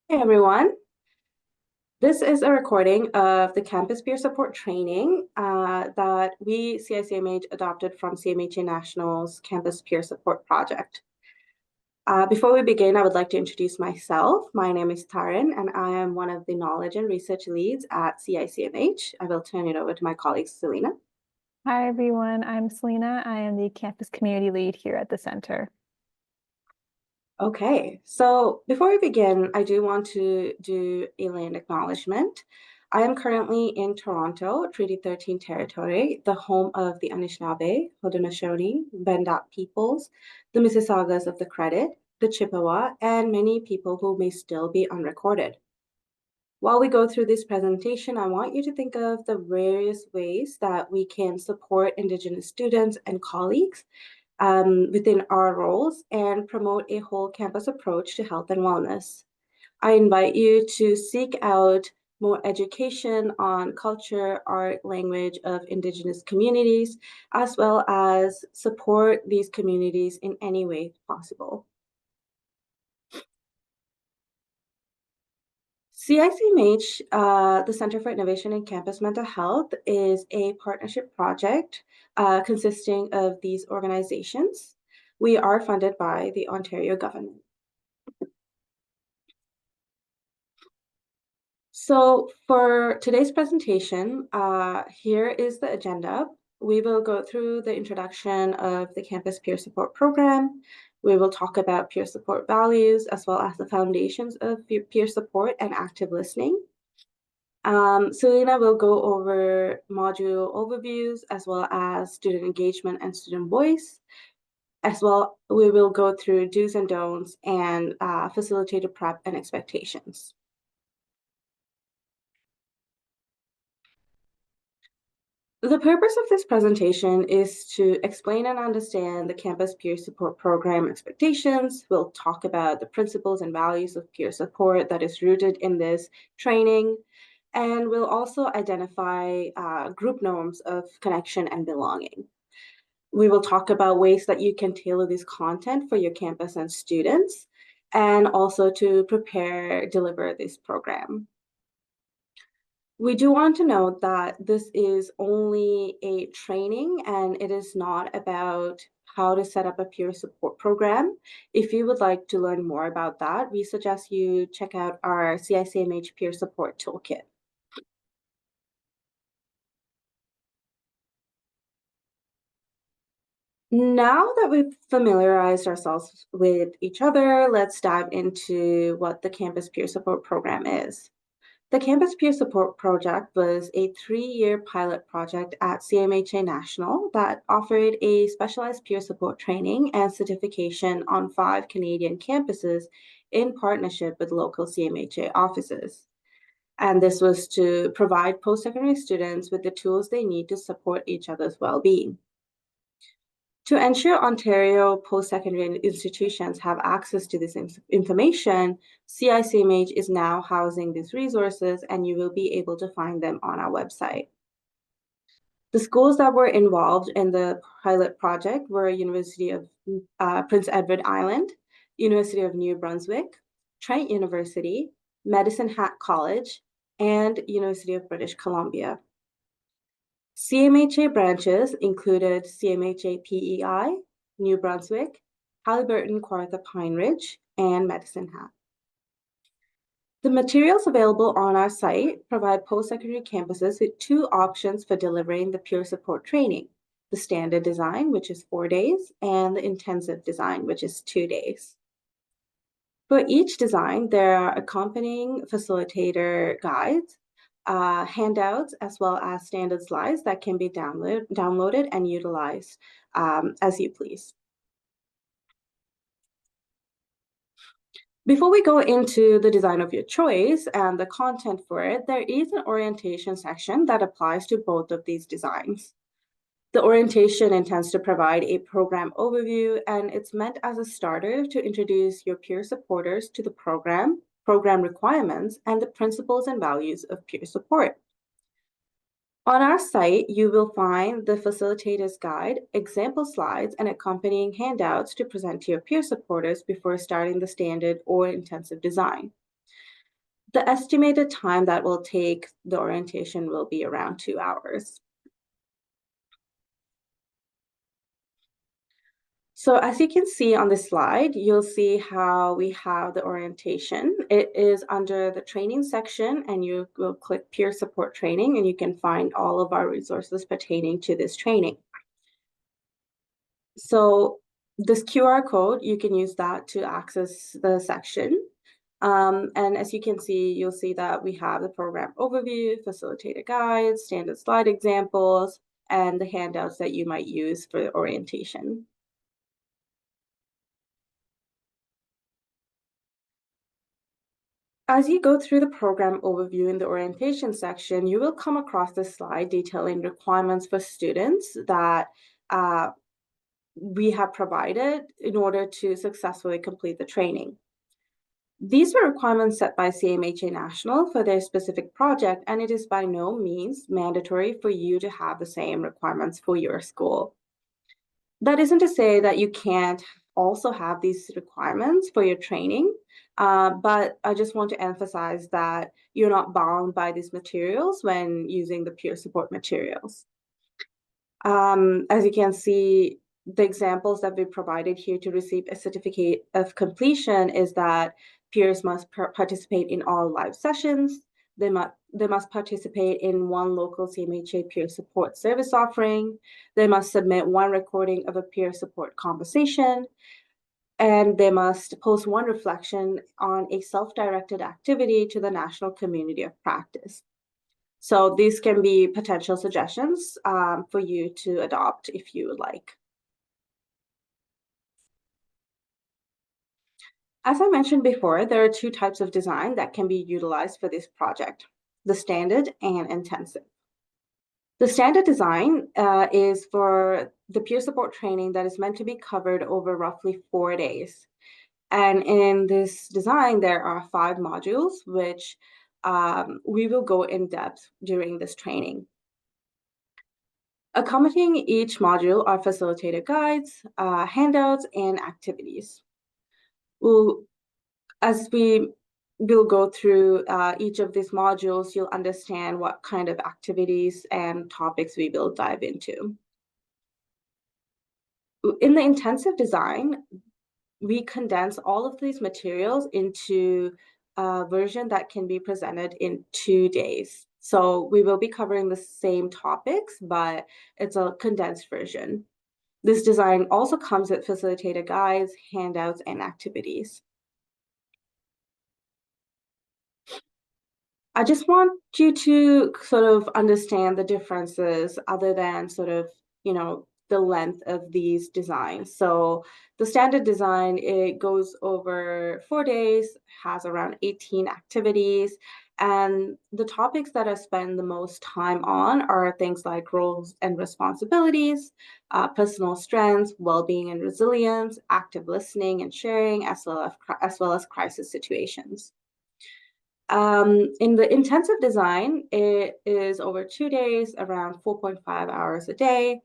Hey everyone, this is a recording of the campus peer support training that we CICMH adopted from CMHA National's campus peer support project. Before we begin, I would like to introduce myself. My name is Taran, and I am one of the knowledge and research leads at CICMH. I will turn it over to my colleague, Selena. Hi, everyone. I'm Selena. I am the campus community lead here at the center. Okay, so before we begin, I do want to do a land acknowledgement. I am currently in Toronto, Treaty 13 territory, the home of the Anishinaabe, Haudenosaunee, Wendat peoples, the Mississaugas of the Credit, the Chippewa, and many people who may still be unrecorded. While we go through this presentation, I want you to think of the various ways that we can support Indigenous students and colleagues within our roles and promote a whole campus approach to health and wellness. I invite you to seek out more education on culture, art, language of Indigenous communities, as well as support these communities in any way possible. CICMH, the Center for Innovation in Campus Mental Health, is a partnership project consisting of these organizations. We are funded by the Ontario government. So for today's presentation, here is the agenda. We will go through the introduction of the Campus Peer Support Program. We will talk about peer support values as well as the foundations of peer support and active listening. Selena will go over module overviews as well as student engagement and student voice. As well, we will go through do's and don'ts and facilitator prep and expectations. The purpose of this presentation is to explain and understand the campus peer support program expectations. We'll talk about the principles and values of peer support that is rooted in this training. And we'll also identify group norms of connection and belonging. We will talk about ways that you can tailor this content for your campus and students, and also to deliver this program. We do want to note that this is only a training and it is not about how to set up a peer support program. If you would like to learn more about that, we suggest you check out our CICMH Peer Support Toolkit. Now that we've familiarized ourselves with each other, let's dive into what the Campus Peer Support Program is. The Campus Peer Support Project was a 3-year pilot project at CMHA National that offered a specialized peer support training and certification on 5 Canadian campuses in partnership with local CMHA offices. And this was to provide post-secondary students with the tools they need to support each other's well-being. To ensure Ontario post-secondary institutions have access to this information, CICMH is now housing these resources, and you will be able to find them on our website. The schools that were involved in the pilot project were University of Prince Edward Island, University of New Brunswick, Trent University, Medicine Hat College, and University of British Columbia. CMHA branches included CMHA PEI, New Brunswick, Haliburton, Kawartha Pine Ridge, and Medicine Hat. The materials available on our site provide post-secondary campuses with 2 options for delivering the peer support training: the standard design, which is 4 days, and the intensive design, which is 2 days. For each design, there are accompanying facilitator guides, handouts, as well as standard slides that can be downloaded and utilized as you please. Before we go into the design of your choice and the content for it, there is an orientation section that applies to both of these designs. The orientation intends to provide a program overview, and it's meant as a starter to introduce your peer supporters to the program requirements, and the principles and values of peer support. On our site, you will find the facilitator's guide, example slides, and accompanying handouts to present to your peer supporters before starting the standard or intensive design. The estimated time that will take the orientation will be around 2 hours. So as you can see on the slide, you'll see how we have the orientation. It is under the training section, and you will click peer support training, and you can find all of our resources pertaining to this training. So this QR code, you can use that to access the section. And as you can see, you'll see that we have the program overview, facilitator guides, standard slide examples, and the handouts that you might use for orientation. As you go through the program overview in the orientation section, you will come across this slide detailing requirements for students that we have provided in order to successfully complete the training. These were requirements set by CMHA National for their specific project, and it is by no means mandatory for you to have the same requirements for your school. That isn't to say that you can't also have these requirements for your training, but I just want to emphasize that you're not bound by these materials when using the peer support materials. As you can see, the examples that we provided here to receive a certificate of completion is that peers must participate in all live sessions. They must participate in one local CMHA peer support service offering. They must submit one recording of a peer support conversation. And they must post one reflection on a self-directed activity to the national community of practice. So these can be potential suggestions for you to adopt if you would like. As I mentioned before, there are two types of design that can be utilized for this project, the standard and intensive. The standard design is for the peer support training that is meant to be covered over roughly 4 days. And in this design, there are 5 modules, which we will go in depth during this training. Accompanying each module are facilitator guides, handouts, and activities. As we will go through each of these modules, you'll understand what kind of activities and topics we will dive into. In the intensive design, we condense all of these materials into a version that can be presented in 2 days. So we will be covering the same topics, but it's a condensed version. This design also comes with facilitator guides, handouts, and activities. I just want you to sort of understand the differences other than sort of, the length of these designs. So the standard design, it goes over 4 days, has around 18 activities, and the topics that I spend the most time on are things like roles and responsibilities, personal strengths, well-being and resilience, active listening and sharing, as well as crisis situations. In the intensive design, it is over 2 days, around 4.5 hours a day.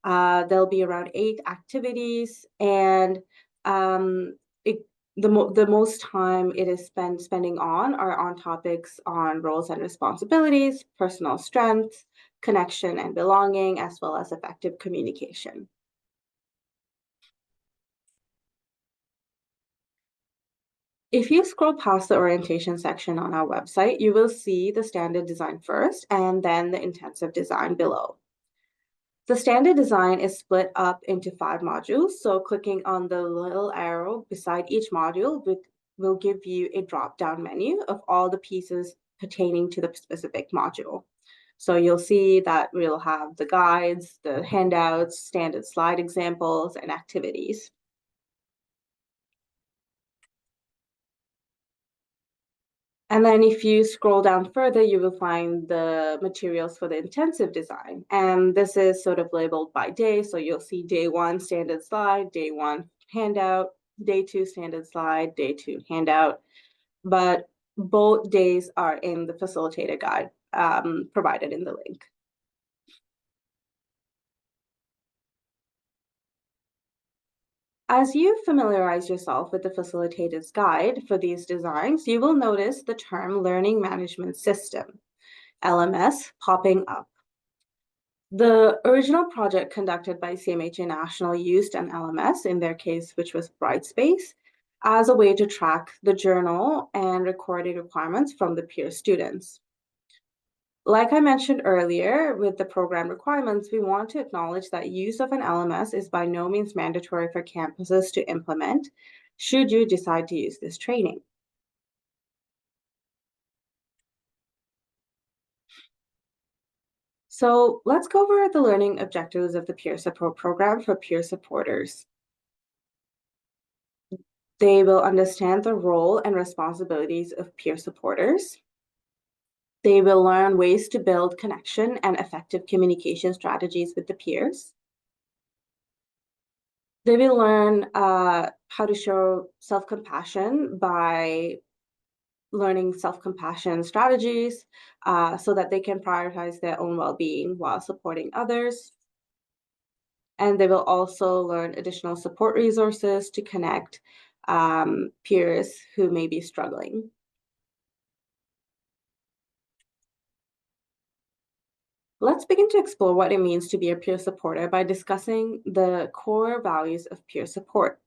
There'll be around 8 activities, and the most time it is spending on are on topics on roles and responsibilities, personal strengths, connection and belonging, as well as effective communication. If you scroll past the orientation section on our website, you will see the standard design first and then the intensive design below. The standard design is split up into 5 modules, so clicking on the little arrow beside each module will give you a drop-down menu of all the pieces pertaining to the specific module. So you'll see that we'll have the guides, the handouts, standard slide examples, and activities. And then if you scroll down further, you will find the materials for the intensive design. And this is sort of labeled by day. So you'll see day 1, standard slide, day 1, handout, day 2, standard slide, day 2, handout. But both days are in the facilitator guide provided in the link. As you familiarize yourself with the facilitator's guide for these designs, you will notice the term Learning Management System, LMS, popping up. The original project conducted by CMHA National used an LMS, in their case, which was Brightspace, as a way to track the journal and recording requirements from the peer students. Like I mentioned earlier, with the program requirements, we want to acknowledge that use of an LMS is by no means mandatory for campuses to implement, should you decide to use this training. So let's go over the learning objectives of the peer support program for peer supporters. They will understand the role and responsibilities of peer supporters. They will learn ways to build connection and effective communication strategies with the peers. They will learn how to show self-compassion by learning self-compassion strategies so that they can prioritize their own well-being while supporting others. And they will also learn additional support resources to connect peers who may be struggling. Let's begin to explore what it means to be a peer supporter by discussing the core values of peer support.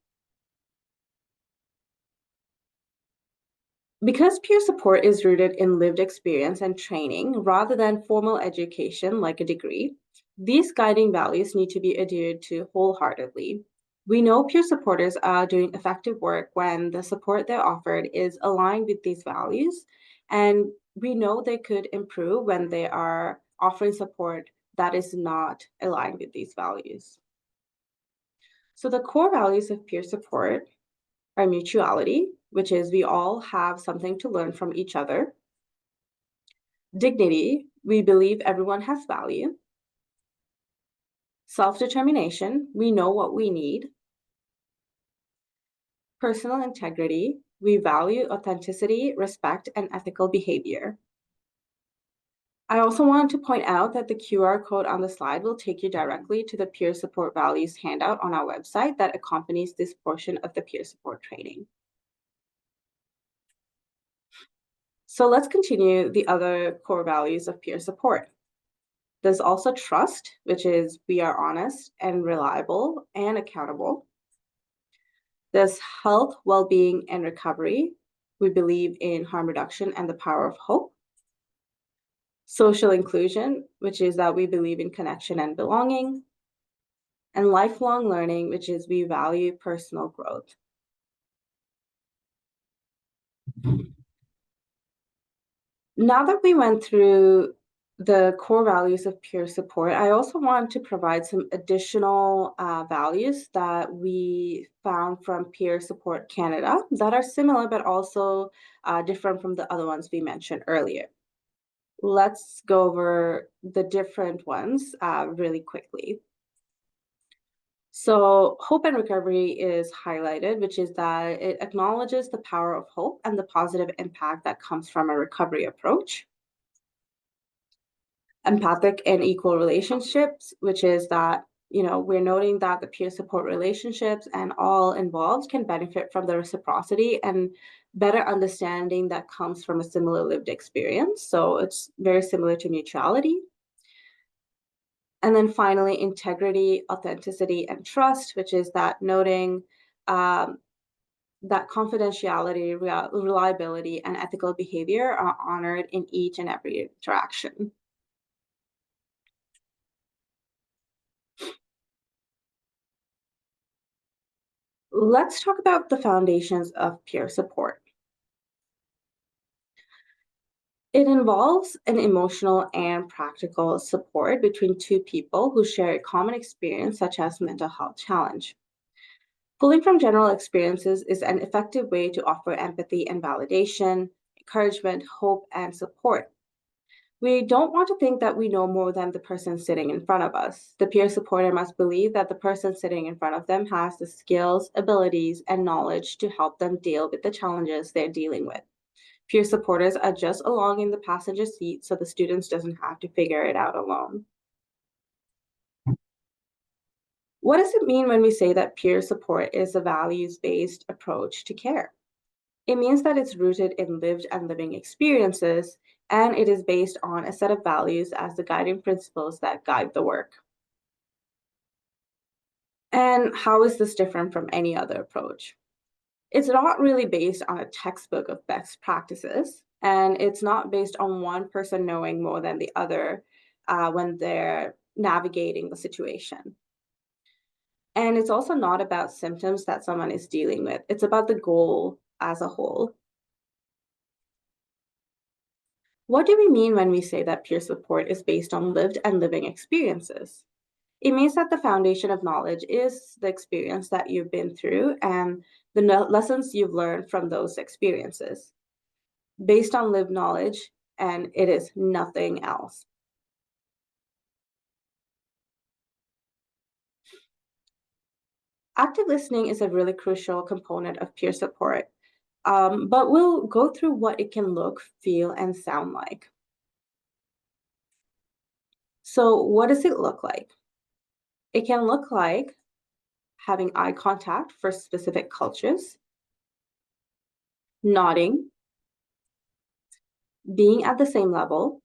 Because peer support is rooted in lived experience and training rather than formal education like a degree, these guiding values need to be adhered to wholeheartedly. We know peer supporters are doing effective work when the support they're offered is aligned with these values, and we know they could improve when they are offering support that is not aligned with these values. So, the core values of peer support are mutuality, which is we all have something to learn from each other. Dignity, we believe everyone has value. Self-determination, we know what we need. Personal integrity, we value authenticity, respect, and ethical behavior. I also want to point out that the QR code on the slide will take you directly to the peer support values handout on our website that accompanies this portion of the peer support training. So let's continue the other core values of peer support. There's also trust, which is we are honest and reliable and accountable. There's health, well-being, and recovery. We believe in harm reduction and the power of hope. Social inclusion, which is that we believe in connection and belonging. And lifelong learning, which is we value personal growth. Now that we went through the core values of peer support, I also want to provide some additional values that we found from Peer Support Canada that are similar but also different from the other ones we mentioned earlier. Let's go over the different ones really quickly. So hope and recovery is highlighted, which is that it acknowledges the power of hope and the positive impact that comes from a recovery approach. Empathic and equal relationships, which is that, we're noting that the peer support relationships and all involved can benefit from the reciprocity and better understanding that comes from a similar lived experience. So it's very similar to mutuality. And then finally, integrity, authenticity, and trust, which is that noting that confidentiality, reliability, and ethical behavior are honored in each and every interaction. Let's talk about the foundations of peer support. It involves an emotional and practical support between two people who share a common experience, such as mental health challenge. Pulling from general experiences is an effective way to offer empathy and validation, encouragement, hope, and support. We don't want to think that we know more than the person sitting in front of us. The peer supporter must believe that the person sitting in front of them has the skills, abilities, and knowledge to help them deal with the challenges they're dealing with. Peer supporters are just along in the passenger seat so the students doesn't have to figure it out alone. What does it mean when we say that peer support is a values-based approach to care? It means that it's rooted in lived and living experiences, and it is based on a set of values as the guiding principles that guide the work. And how is this different from any other approach? It's not really based on a textbook of best practices, and it's not based on one person knowing more than the other when they're navigating the situation. And it's also not about symptoms that someone is dealing with, it's about the goal as a whole. What do we mean when we say that peer support is based on lived and living experiences? It means that the foundation of knowledge is the experience that you've been through and the lessons you've learned from those experiences, based on lived knowledge, and it is nothing else. Active listening is a really crucial component of peer support, but we'll go through what it can look, feel, and sound like. So, what does it look like? It can look like having eye contact for specific cultures, nodding, being at the same level,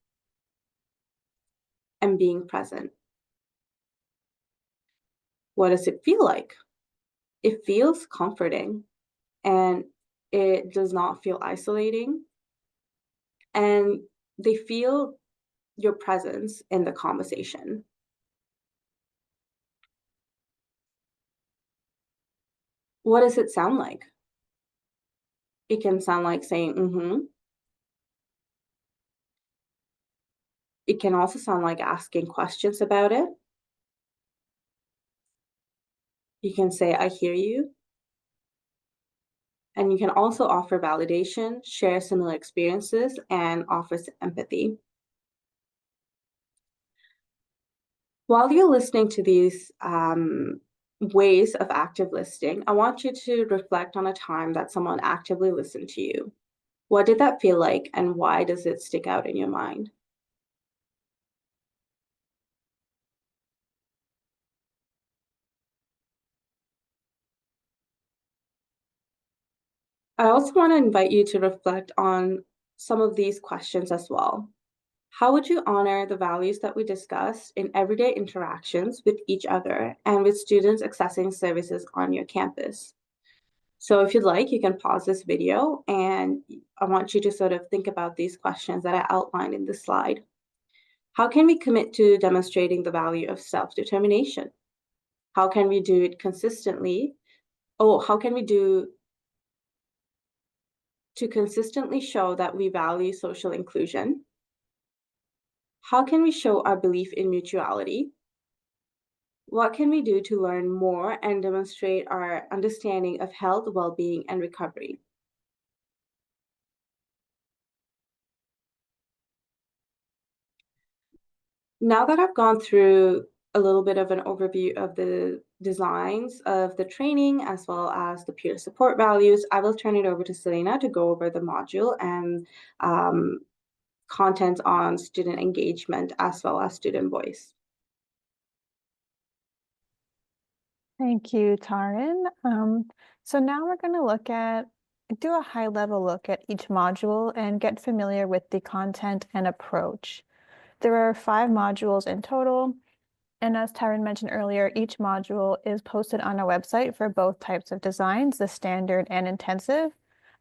and being present. What does it feel like? It feels comforting and it does not feel isolating, and they feel your presence in the conversation. What does it sound like? It can sound like saying, mm-hmm. It can also sound like asking questions about it. You can say, I hear you. And you can also offer validation, share similar experiences, and offer empathy. While you're listening to these ways of active listening, I want you to reflect on a time that someone actively listened to you. What did that feel like, and why does it stick out in your mind? I also want to invite you to reflect on some of these questions as well. How would you honor the values that we discussed in everyday interactions with each other and with students accessing services on your campus? So if you'd like, you can pause this video and I want you to sort of think about these questions that I outlined in this slide. How can we commit to demonstrating the value of self-determination? How can we do it consistently? How can we do to consistently show that we value social inclusion? How can we show our belief in mutuality? What can we do to learn more and demonstrate our understanding of health, well-being, and recovery? Now that I've gone through a little bit of an overview of the designs of the training as well as the peer support values, I will turn it over to Selena to go over the module and content on student engagement as well as student voice. Thank you, Taryn. So now we're going to do a high-level look at each module and get familiar with the content and approach. There are 5 modules in total, and as Taryn mentioned earlier, each module is posted on our website for both types of designs, the standard and intensive,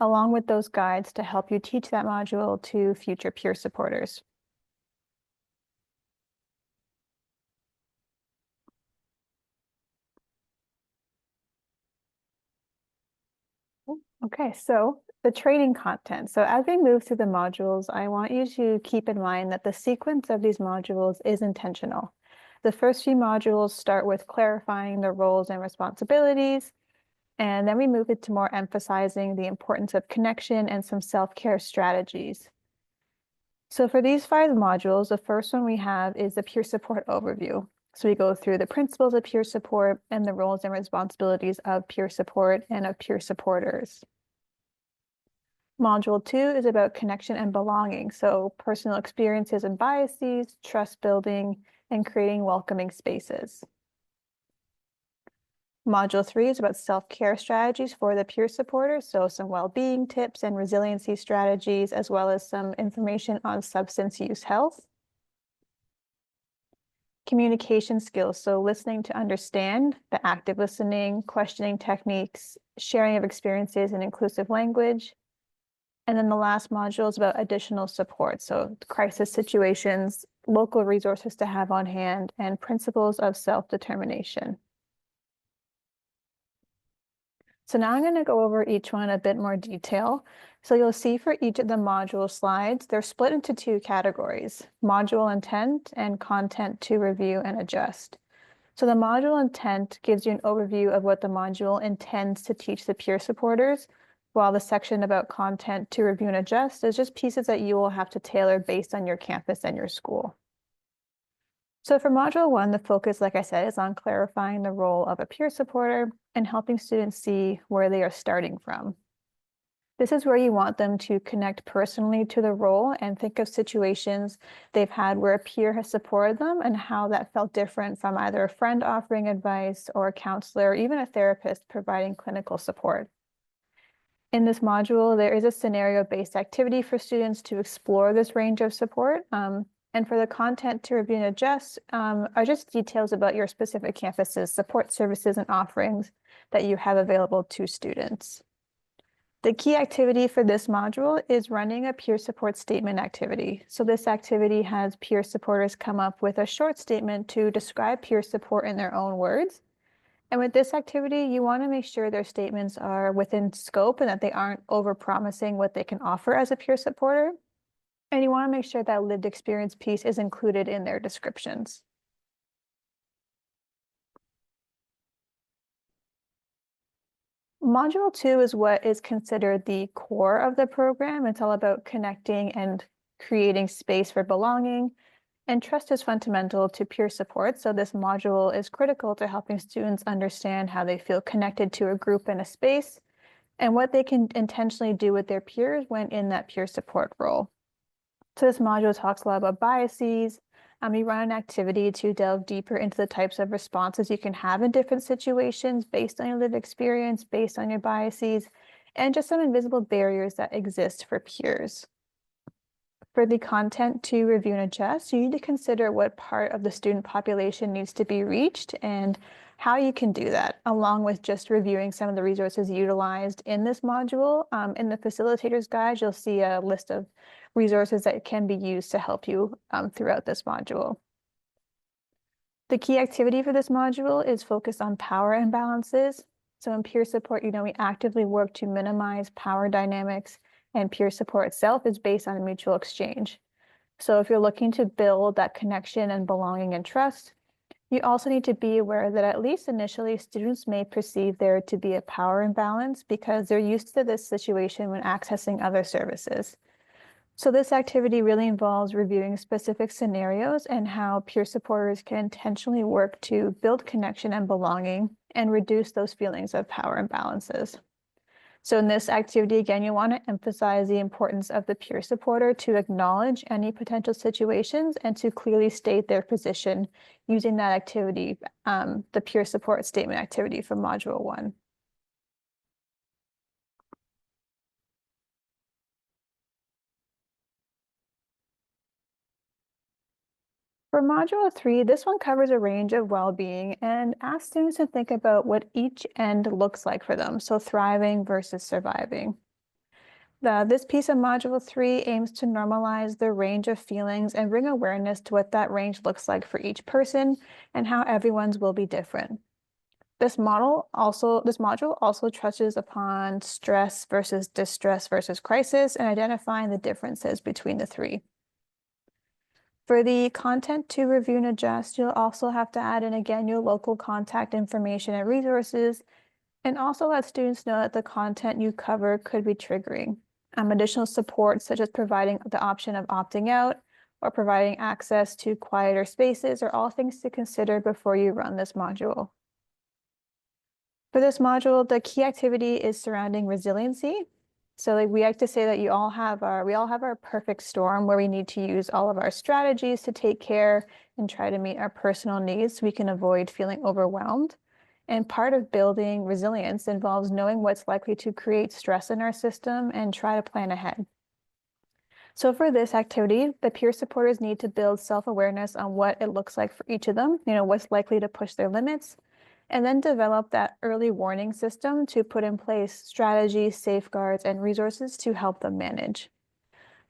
along with those guides to help you teach that module to future peer supporters. Okay, so the training content. So as we move through the modules, I want you to keep in mind that the sequence of these modules is intentional. The first few modules start with clarifying the roles and responsibilities, and then we move into more emphasizing the importance of connection and some self-care strategies. So for these 5 modules, the first one we have is the peer support overview. So we go through the principles of peer support and the roles and responsibilities of peer support and of peer supporters. Module 2 is about connection and belonging. So personal experiences and biases, trust building, and creating welcoming spaces. Module 3 is about self-care strategies for the peer supporters, so some well-being tips and resiliency strategies, as well as some information on substance use health. Communication skills, so listening to understand, the active listening, questioning techniques, sharing of experiences in inclusive language. And then the last module is about additional support, so crisis situations, local resources to have on hand, and principles of self-determination. So now I'm going to go over each one in a bit more detail. So you'll see for each of the module slides, they're split into two categories, module intent and content to review and adjust. So the module intent gives you an overview of what the module intends to teach the peer supporters, while the section about content to review and adjust is just pieces that you will have to tailor based on your campus and your school. So for Module 1, the focus, like I said, is on clarifying the role of a peer supporter and helping students see where they are starting from. This is where you want them to connect personally to the role and think of situations they've had where a peer has supported them and how that felt different from either a friend offering advice or a counselor or even a therapist providing clinical support. In this module, there is a scenario-based activity for students to explore this range of support. And for the content to review and adjust are just details about your specific campus's support services and offerings that you have available to students. The key activity for this module is running a peer support statement activity. So this activity has peer supporters come up with a short statement to describe peer support in their own words. And with this activity, you want to make sure their statements are within scope and that they aren't over-promising what they can offer as a peer supporter. And you want to make sure that lived experience piece is included in their descriptions. Module 2 is what is considered the core of the program. It's all about connecting and creating space for belonging. And trust is fundamental to peer support. So this module is critical to helping students understand how they feel connected to a group and a space and what they can intentionally do with their peers when in that peer support role. So this module talks a lot about biases. We run an activity to delve deeper into the types of responses you can have in different situations based on your lived experience, based on your biases, and just some invisible barriers that exist for peers. For the content to review and adjust, you need to consider what part of the student population needs to be reached and how you can do that, along with just reviewing some of the resources utilized in this module. In the facilitator's guide, you'll see a list of resources that can be used to help you throughout this module. The key activity for this module is focused on power imbalances. So in peer support, we actively work to minimize power dynamics, and peer support itself is based on a mutual exchange. So if you're looking to build that connection and belonging and trust, you also need to be aware that at least initially, students may perceive there to be a power imbalance because they're used to this situation when accessing other services. So this activity really involves reviewing specific scenarios and how peer supporters can intentionally work to build connection and belonging and reduce those feelings of power imbalances. So in this activity, again, you want to emphasize the importance of the peer supporter to acknowledge any potential situations and to clearly state their position using that activity, the peer support statement activity from Module 1. For Module 3, this one covers a range of well-being and asks students to think about what each end looks like for them, so thriving versus surviving. This piece of Module 3 aims to normalize the range of feelings and bring awareness to what that range looks like for each person and how everyone's will be different. This module also touches upon stress versus distress versus crisis and identifying the differences between the three. For the content to review and adjust, you'll also have to add in again your local contact information and resources, and also let students know that the content you cover could be triggering. Additional support, such as providing the option of opting out or providing access to quieter spaces, are all things to consider before you run this module. For this module, the key activity is surrounding resiliency. So we like to say that we all have our perfect storm where we need to use all of our strategies to take care and try to meet our personal needs so we can avoid feeling overwhelmed. And part of building resilience involves knowing what's likely to create stress in our system and try to plan ahead. So for this activity, the peer supporters need to build self-awareness on what it looks like for each of them, what's likely to push their limits, and then develop that early warning system to put in place strategies, safeguards, and resources to help them manage.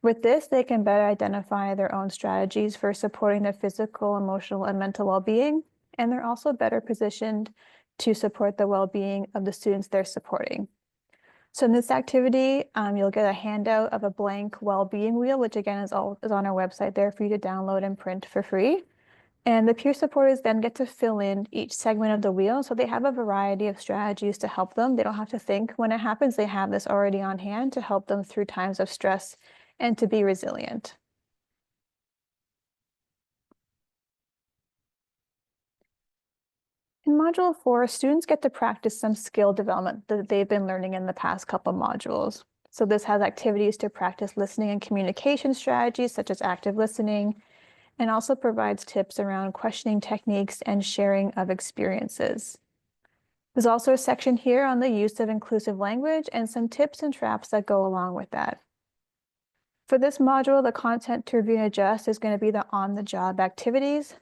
With this, they can better identify their own strategies for supporting their physical, emotional, and mental well-being, and they're also better positioned to support the well-being of the students they're supporting. So in this activity, you'll get a handout of a blank well-being wheel, which again is on our website there for you to download and print for free. And the peer supporters then get to fill in each segment of the wheel. So they have a variety of strategies to help them. They don't have to think when it happens. They have this already on hand to help them through times of stress and to be resilient. In Module 4, students get to practice some skill development that they've been learning in the past couple modules. So this has activities to practice listening and communication strategies such as active listening, and also provides tips around questioning techniques and sharing of experiences. There's also a section here on the use of inclusive language and some tips and traps that go along with that. For this module, the content to review and adjust is going to be the on-the-job activities.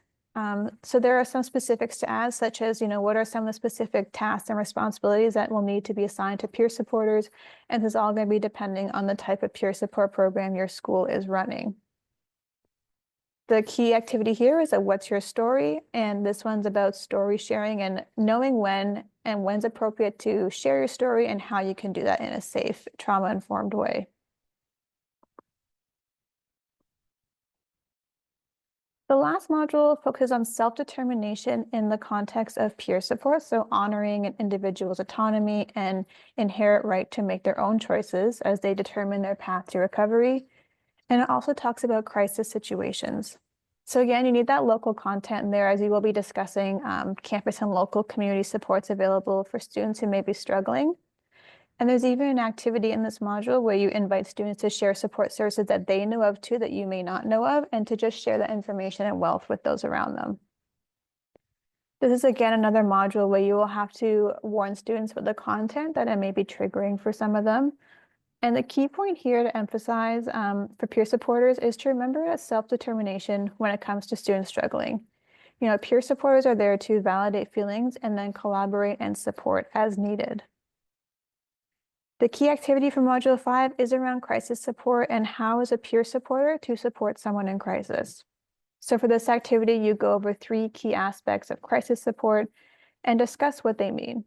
So there are some specifics to add, such as, what are some of the specific tasks and responsibilities that will need to be assigned to peer supporters, and this is all going to be depending on the type of peer support program your school is running. The key activity here is a what's your story, and this one's about story sharing and knowing when and when's appropriate to share your story and how you can do that in a safe, trauma-informed way. The last module focuses on self-determination in the context of peer support, so honoring an individual's autonomy and inherent right to make their own choices as they determine their path to recovery. And it also talks about crisis situations. So again, you need that local content in there as you will be discussing campus and local community supports available for students who may be struggling. And there's even an activity in this module where you invite students to share support services that they know of too that you may not know of, and to just share that information and wealth with those around them. This is again another module where you will have to warn students with the content that it may be triggering for some of them. And the key point here to emphasize for peer supporters is to remember that self-determination when it comes to students struggling. Peer supporters are there to validate feelings and then collaborate and support as needed. The key activity for Module 5 is around crisis support and how is a peer supporter to support someone in crisis. So for this activity, you go over 3 key aspects of crisis support and discuss what they mean.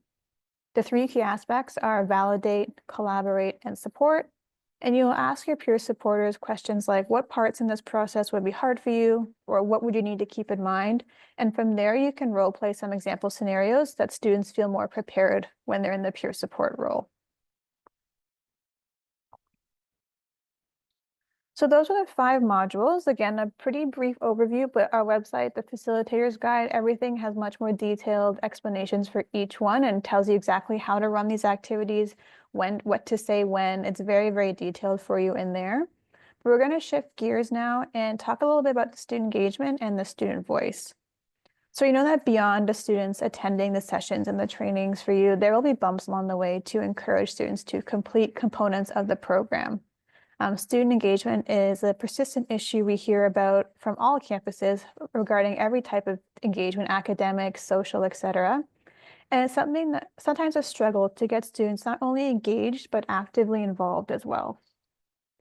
The 3 key aspects are validate, collaborate, and support. And you'll ask your peer supporters questions like, what parts in this process would be hard for you, or what would you need to keep in mind? And from there, you can role play some example scenarios that students feel more prepared when they're in the peer support role. So those are the 5 modules. Again, a pretty brief overview, but our website, the facilitator's guide, everything has much more detailed explanations for each one and tells you exactly how to run these activities, what to say when. It's very, very detailed for you in there. But we're going to shift gears now and talk a little bit about the student engagement and the student voice. So you know that beyond the students attending the sessions and the trainings for you, there will be bumps along the way to encourage students to complete components of the program. Student engagement is a persistent issue we hear about from all campuses regarding every type of engagement, academic, social, etc. And it's something that sometimes a struggle to get students not only engaged, but actively involved as well.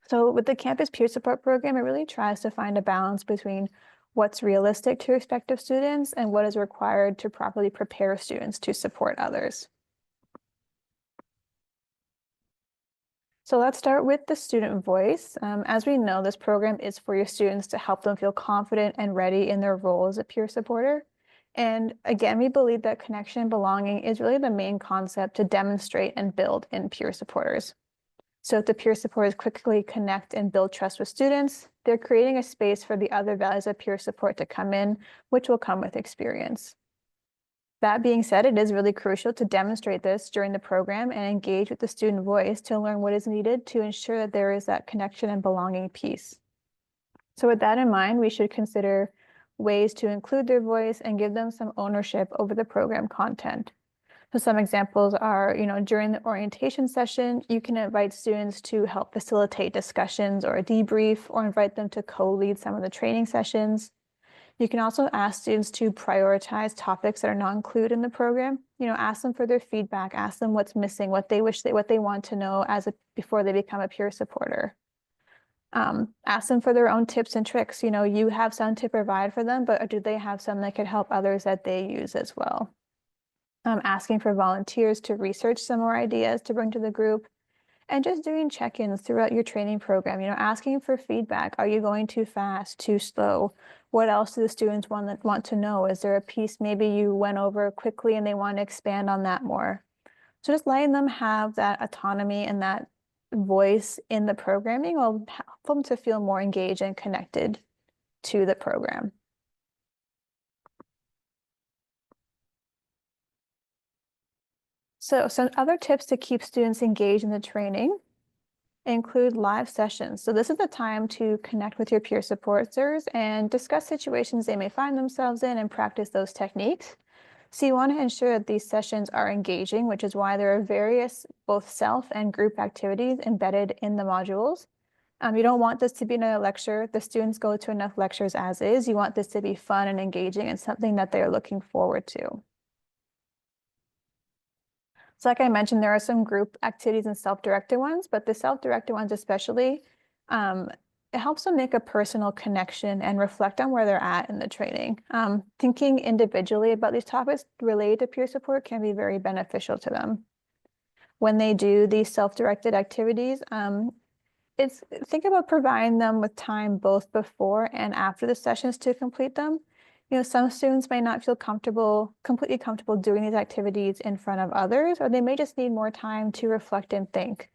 So with the campus peer support program, it really tries to find a balance between what's realistic to expect of students and what is required to properly prepare students to support others. So let's start with the student voice. As we know, this program is for your students to help them feel confident and ready in their role as a peer supporter. And again, we believe that connection and belonging is really the main concept to demonstrate and build in peer supporters. So if the peer supporters quickly connect and build trust with students, they're creating a space for the other values of peer support to come in, which will come with experience. That being said, it is really crucial to demonstrate this during the program and engage with the student voice to learn what is needed to ensure that there is that connection and belonging piece. So with that in mind, we should consider ways to include their voice and give them some ownership over the program content. So some examples are, during the orientation session, you can invite students to help facilitate discussions or a debrief, or invite them to co-lead some of the training sessions. You can also ask students to prioritize topics that are not included in the program. Ask them for their feedback, ask them what's missing, what they want to know before they become a peer supporter. Ask them for their own tips and tricks. You have some to provide for them, but do they have some that could help others that they use as well? Asking for volunteers to research some more ideas to bring to the group, and just doing check-ins throughout your training program, asking for feedback. Are you going too fast, too slow? What else do the students want to know? Is there a piece maybe you went over quickly and they want to expand on that more? So just letting them have that autonomy and that voice in the programming will help them to feel more engaged and connected to the program. So some other tips to keep students engaged in the training include live sessions. So this is the time to connect with your peer supporters and discuss situations they may find themselves in and practice those techniques. So you want to ensure that these sessions are engaging, which is why there are various both self and group activities embedded in the modules. You don't want this to be another lecture. The students go to enough lectures as is. You want this to be fun and engaging and something that they're looking forward to. So like I mentioned, there are some group activities and self-directed ones, but the self-directed ones especially, it helps them make a personal connection and reflect on where they're at in the training. Thinking individually about these topics related to peer support can be very beneficial to them. When they do these self-directed activities, think about providing them with time both before and after the sessions to complete them. Some students may not feel completely comfortable doing these activities in front of others, or they may just need more time to reflect and think.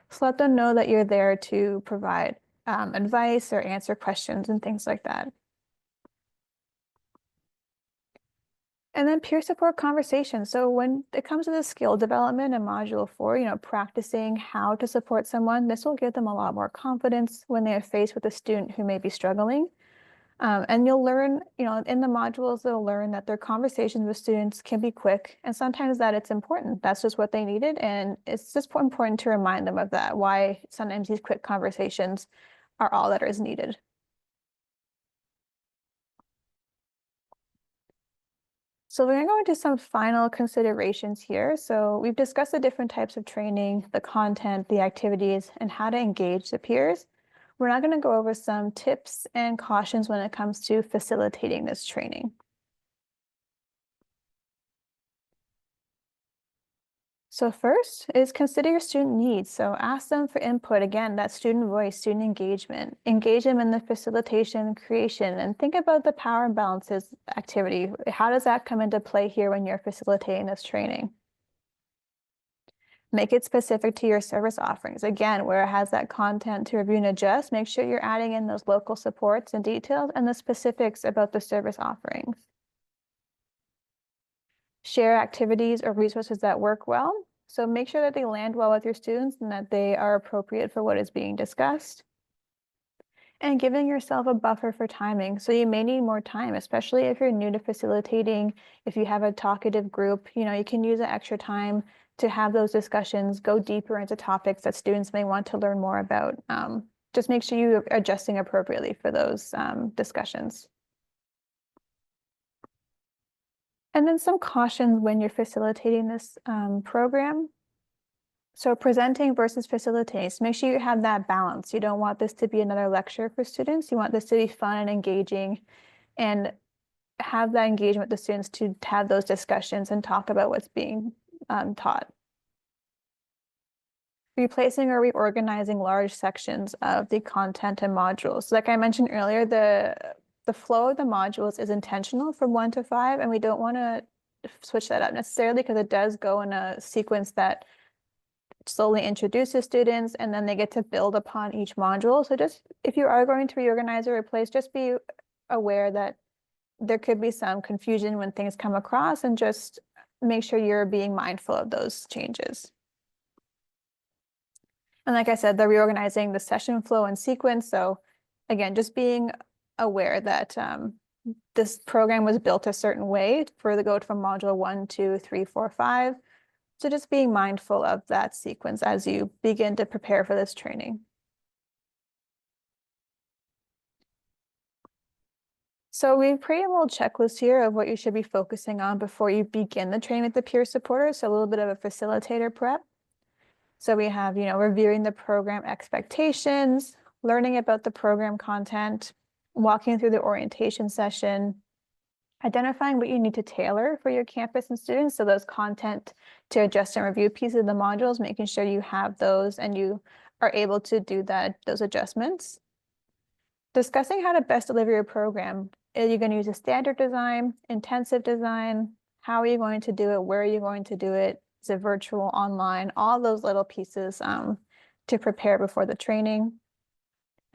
So let them know that you're there to provide advice or answer questions and things like that. And then peer support conversations. So when it comes to the skill development in Module 4, practicing how to support someone, this will give them a lot more confidence when they are faced with a student who may be struggling. And you'll learn, in the modules, they'll learn that their conversations with students can be quick, and sometimes that it's important. That's just what they needed, and it's just important to remind them of that, why sometimes these quick conversations are all that is needed. So we're going to go into some final considerations here. So we've discussed the different types of training, the content, the activities, and how to engage the peers. We're now going to go over some tips and cautions when it comes to facilitating this training. So first is consider your student needs. So ask them for input. Again, that student voice, student engagement. Engage them in the facilitation, creation, and think about the power imbalances activity. How does that come into play here when you're facilitating this training? Make it specific to your service offerings. Again, where it has that content to review and adjust, make sure you're adding in those local supports and details and the specifics about the service offerings. Share activities or resources that work well. So make sure that they land well with your students and that they are appropriate for what is being discussed. And giving yourself a buffer for timing. So you may need more time, especially if you're new to facilitating. If you have a talkative group, you can use the extra time to have those discussions, go deeper into topics that students may want to learn more about. Just make sure you're adjusting appropriately for those discussions. And then some cautions when you're facilitating this program. So presenting versus facilitating, so make sure you have that balance. You don't want this to be another lecture for students. You want this to be fun and engaging and have that engagement with the students to have those discussions and talk about what's being taught. Replacing or reorganizing large sections of the content and modules. So like I mentioned earlier, the flow of the modules is intentional from 1 to 5, and we don't want to switch that up necessarily because it does go in a sequence that slowly introduces students and then they get to build upon each module. So just if you are going to reorganize or replace, just be aware that there could be some confusion when things come across, and just make sure you're being mindful of those changes. And like I said, they're reorganizing the session flow and sequence. So again, just being aware that this program was built a certain way for the go from module 1, 2, 3, 4, 5. So just being mindful of that sequence as you begin to prepare for this training. So we've created a little checklist here of what you should be focusing on before you begin the training with the peer supporter. So a little bit of a facilitator prep. So we have, reviewing the program expectations, learning about the program content, walking through the orientation session, identifying what you need to tailor for your campus and students. So those content to adjust and review pieces of the modules, making sure you have those and you are able to do those adjustments. Discussing how to best deliver your program. Are you going to use a standard design, intensive design? How are you going to do it? Where are you going to do it? Is it virtual, online? All those little pieces to prepare before the training.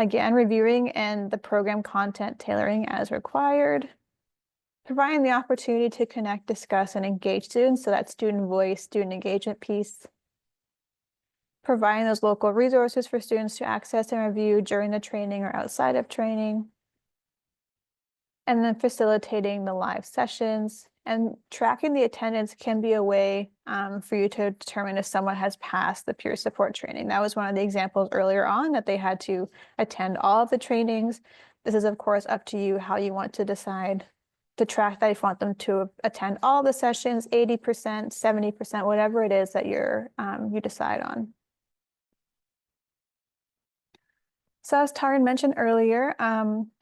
Again, reviewing and the program content tailoring as required. Providing the opportunity to connect, discuss, and engage students. So that student voice, student engagement piece. Providing those local resources for students to access and review during the training or outside of training. And then facilitating the live sessions, and tracking the attendance can be a way for you to determine if someone has passed the peer support training. That was one of the examples earlier on, that they had to attend all of the trainings. This is, of course, up to you how you want to decide to track that. If you want them to attend all the sessions, 80%, 70%, whatever it is that you decide on. So as Taryn mentioned earlier,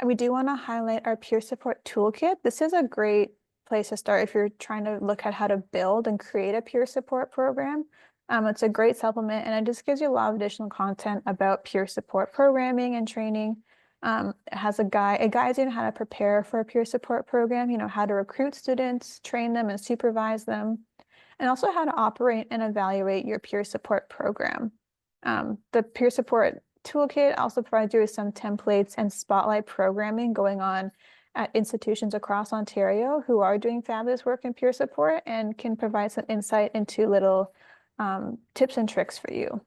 we do want to highlight our peer support toolkit. This is a great place to start if you're trying to look at how to build and create a peer support program. It's a great supplement, and it just gives you a lot of additional content about peer support programming and training. It has it guides you on how to prepare for a peer support program, how to recruit students, train them, and supervise them, and also how to operate and evaluate your peer support program. The peer support toolkit also provides you with some templates and spotlight programming going on at institutions across Ontario who are doing fabulous work in peer support, and can provide some insight into little tips and tricks for you.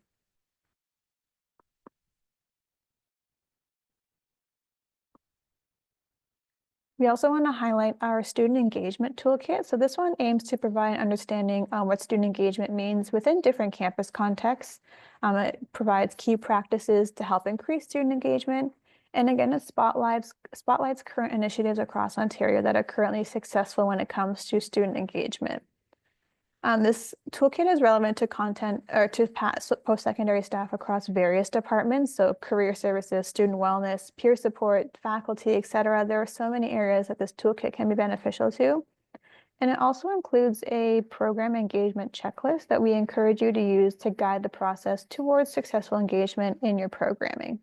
We also want to highlight our student engagement toolkit. So this one aims to provide an understanding on what student engagement means within different campus contexts. It provides key practices to help increase student engagement. And again, it spotlights current initiatives across Ontario that are currently successful when it comes to student engagement. This toolkit is relevant to content or to post-secondary staff across various departments. So career services, student wellness, peer support, faculty, etc. There are so many areas that this toolkit can be beneficial to. And it also includes a program engagement checklist that we encourage you to use to guide the process towards successful engagement in your programming.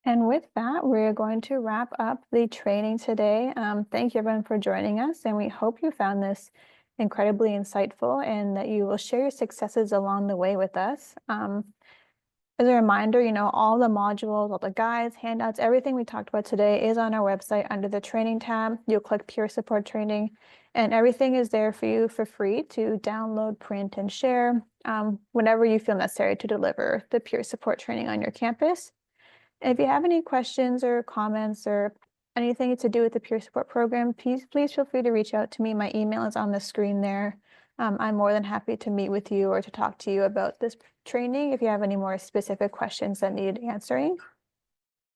And with that, we're going to wrap up the training today. Thank you everyone for joining us, and we hope you found this incredibly insightful and that you will share your successes along the way with us. As a reminder, all the modules, all the guides, handouts, everything we talked about today is on our website under the training tab. You'll click peer support training, and everything is there for you for free to download, print, and share whenever you feel necessary to deliver the peer support training on your campus. If you have any questions or comments or anything to do with the peer support program, please feel free to reach out to me. My email is on the screen there. I'm more than happy to meet with you or to talk to you about this training if you have any more specific questions that need answering.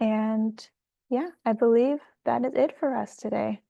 And yeah, I believe that is it for us today.